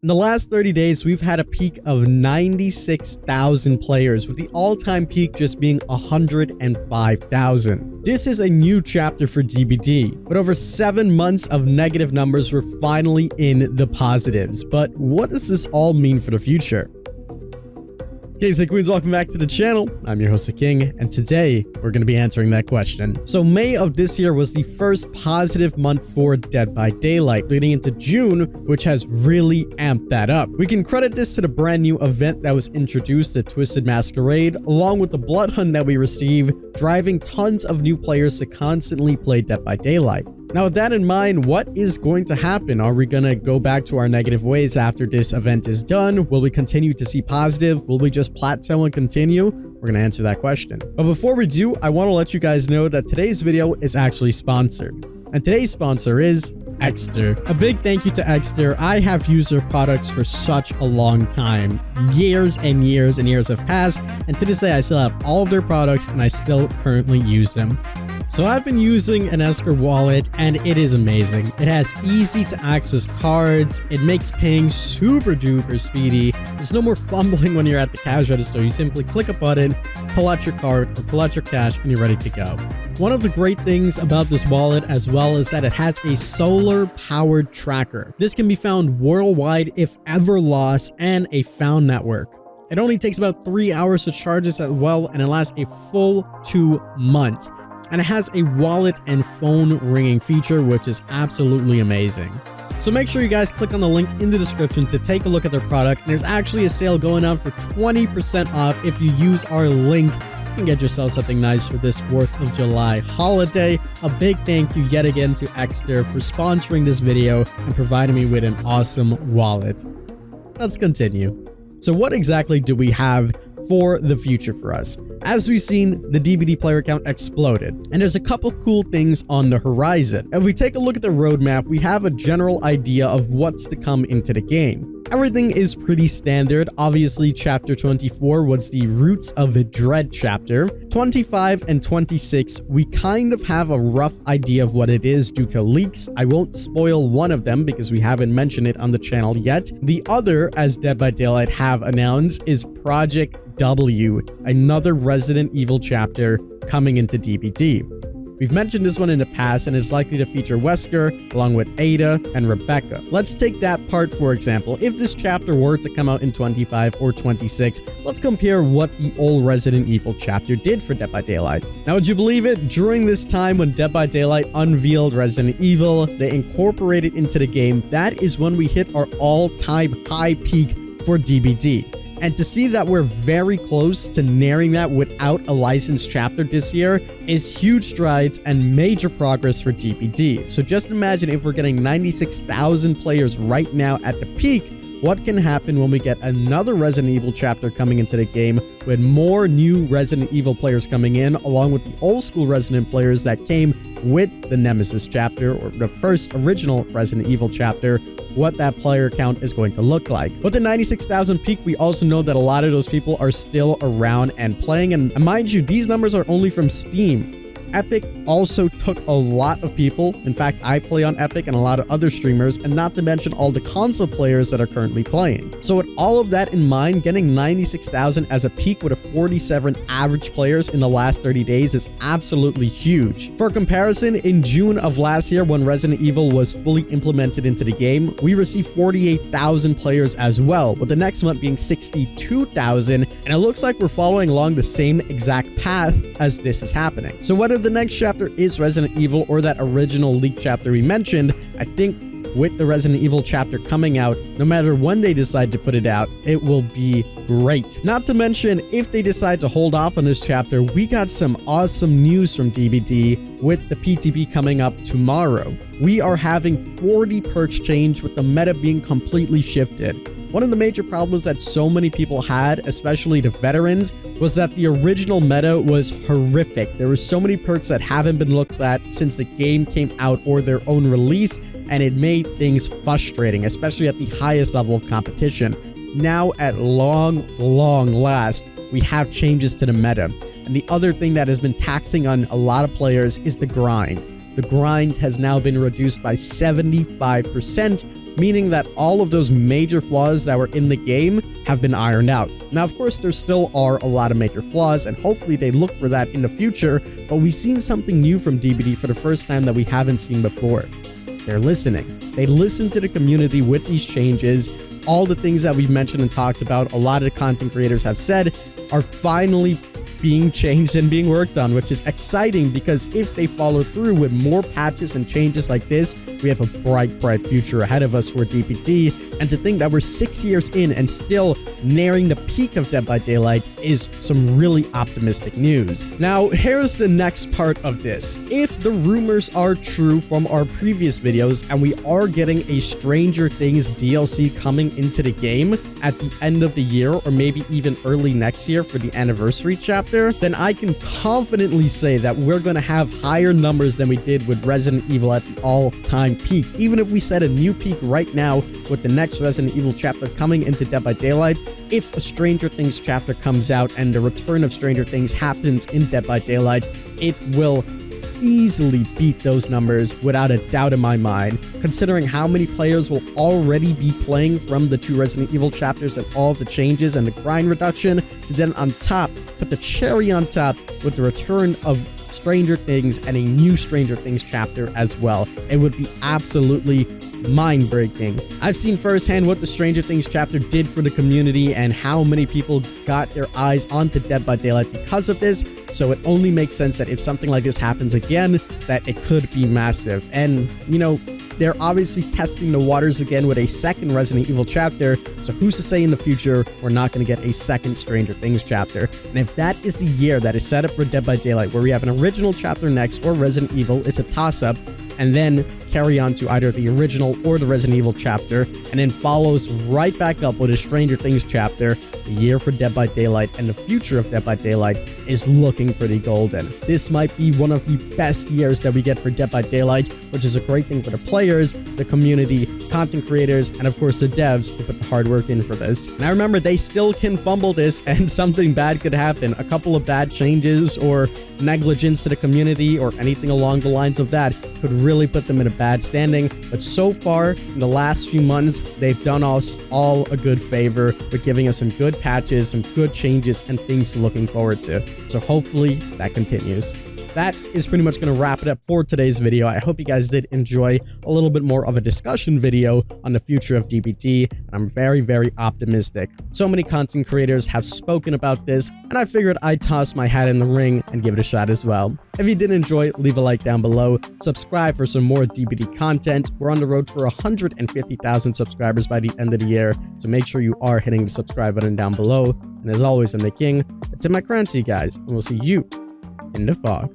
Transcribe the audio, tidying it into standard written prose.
In the last 30 days, we've had a peak of 96,000 players, with the all-time peak just being 105,000. This is a new chapter for DBD, but over 7 months of negative numbers, we're finally in the positives. But what does this all mean for the future? Kings and Queens, welcome back to the channel. I'm your host, The King, and today we're going to be answering that question. So May of this year was the first positive month for Dead by Daylight, leading into June, which has really amped that up. We can credit this to the brand new event that was introduced, the Twisted Masquerade, along with the Blood Hunt that we received, driving tons of new players to constantly play Dead by Daylight. Now, with that in mind, what is going to happen? Are we going to go back to our negative ways after this event is done? Will we continue to see positive? Will we just plateau and continue? We're going to answer that question. But before we do, I want to let you guys know that today's video is actually sponsored. And today's sponsor is Ekster. A big thank you to Ekster. I have used their products for such a long time. Years and years and years have passed, and to this day I still have all of their products and I still currently use them. So I've been using an Ekster wallet and it is amazing. It has easy to access cards. It makes paying super duper speedy. There's no more fumbling when you're at the cash register. You simply click a button, pull out your card or pull out your cash and you're ready to go. One of the great things about this wallet as well is that it has a solar powered tracker. This can be found worldwide if ever lost, and a found network. It only takes about 3 hours to charge this as well, and it lasts a full 2 months. And it has a wallet and phone ringing feature, which is absolutely amazing. So make sure you guys click on the link in the description to take a look at their product. And there's actually a sale going on for 20% off. If you use our link, you can get yourself something nice for this 4th of July holiday. A big thank you yet again to Ekster for sponsoring this video and providing me with an awesome wallet. Let's continue. So what exactly do we have for the future for us? As we've seen, the DBD player count exploded, and there's a couple cool things on the horizon. If we take a look at the roadmap, we have a general idea of what's to come into the game. Everything is pretty standard. Obviously, Chapter 24 was the Roots of the Dread chapter. 25 and 26, we kind of have a rough idea of what it is due to leaks. I won't spoil one of them because we haven't mentioned it on the channel yet. The other, as Dead by Daylight have announced, is Project W, another Resident Evil chapter coming into DBD. We've mentioned this one in the past, and it's likely to feature Wesker along with Ada and Rebecca. Let's take that part for example. If this chapter were to come out in 25 or 26, let's compare what the old Resident Evil chapter did for Dead by Daylight. Now, would you believe it? During this time when Dead by Daylight unveiled Resident Evil, they incorporated into the game, that is when we hit our all-time high peak for DBD. And to see that we're very close to nearing that without a licensed chapter this year is huge strides and major progress for DBD. So just imagine if we're getting 96,000 players right now at the peak, what can happen when we get another Resident Evil chapter coming into the game with more new Resident Evil players coming in, along with the old school Resident players that came with the Nemesis chapter or the first original Resident Evil chapter, what that player count is going to look like. With the 96,000 peak, we also know that a lot of those people are still around and playing. And mind you, these numbers are only from Steam. Epic also took a lot of people. In fact, I play on Epic and a lot of other streamers, and not to mention all the console players that are currently playing. So with all of that in mind, getting 96,000 as a peak with a 47 average players in the last 30 days is absolutely huge. For comparison, in June of last year, when Resident Evil was fully implemented into the game, we received 48,000 players as well, with the next month being 62,000, and it looks like we're following along the same exact path as this is happening. So whether the next chapter is Resident Evil or that original leak chapter we mentioned, I think with the Resident Evil chapter coming out, no matter when they decide to put it out, it will be great. Not to mention, if they decide to hold off on this chapter, we got some awesome news from DBD with the PTB coming up tomorrow. We are having 40 perks change, with the meta being completely shifted. One of the major problems that so many people had, especially the veterans, was that the original meta was horrific. There were so many perks that haven't been looked at since the game came out or their own release, and it made things frustrating, especially at the highest level of competition. Now, at long last, we have changes to the meta. And the other thing that has been taxing on a lot of players is the grind. The grind has now been reduced by 75%, meaning that all of those major flaws that were in the game have been ironed out. Now, of course, there still are a lot of major flaws, and hopefully they look for that in the future, but we've seen something new from DBD for the first time that we haven't seen before. They're listening. They listen to the community with these changes. All the things that we've mentioned and talked about, a lot of the content creators have said, are finally being changed and being worked on, which is exciting because if they follow through with more patches and changes like this, we have a bright future ahead of us for DBD. And to think that we're 6 years in and still nearing the peak of Dead by Daylight is some really optimistic news. Now, here's the next part of this. If the rumors are true from our previous videos and we are getting a Stranger Things DLC coming into the game at the end of the year or maybe even early next year for the anniversary chapter, then I can confidently say that we're going to have higher numbers than we did with Resident Evil at the all-time peak. Even if we set a new peak right now with the next Resident Evil chapter coming into Dead by Daylight, if a Stranger Things chapter comes out and the return of Stranger Things happens in Dead by Daylight, it will easily beat those numbers without a doubt in my mind, considering how many players will already be playing from the 2 Resident Evil chapters and all of the changes and the grind reduction, to then on top, put the cherry on top with the return of Stranger Things and a new Stranger Things chapter as well. It would be absolutely mind-breaking. I've seen firsthand what the Stranger Things chapter did for the community and how many people got their eyes onto Dead by Daylight because of this, so it only makes sense that if something like this happens again, that it could be massive. And, you know, they're obviously testing the waters again with a second Resident Evil chapter, so who's to say in the future we're not going to get a second Stranger Things chapter? And if that is the year that is set up for Dead by Daylight, where we have an original chapter next or Resident Evil, it's a toss-up, and then carry on to either the original or the Resident Evil chapter, and then follows right back up with a Stranger Things chapter, the year for Dead by Daylight and the future of Dead by Daylight is looking pretty golden. This might be one of the best years that we get for Dead by Daylight, which is a great thing for the players, the community, content creators, and of course the devs who put the hard work in for this. Now remember, they still can fumble this and something bad could happen. A couple of bad changes or negligence to the community or anything along the lines of that could really put them in a bad standing, but so far in the last few months they've done us all a good favor with giving us some good patches, some good changes, and things looking forward to. So hopefully that continues. That is pretty much going to wrap it up for today's video. I hope you guys did enjoy a little bit more of a discussion video on the future of DBD, and I'm very optimistic. So many content creators have spoken about this, and I figured I'd toss my hat in the ring and give it a shot as well. If you did enjoy, leave a like down below, subscribe for some more DBD content. We're on the road for 150,000 subscribers by the end of the year, so make sure you are hitting the subscribe button down below. And as always, I'm the King. It's in my currency, guys, and we'll see you in the fog.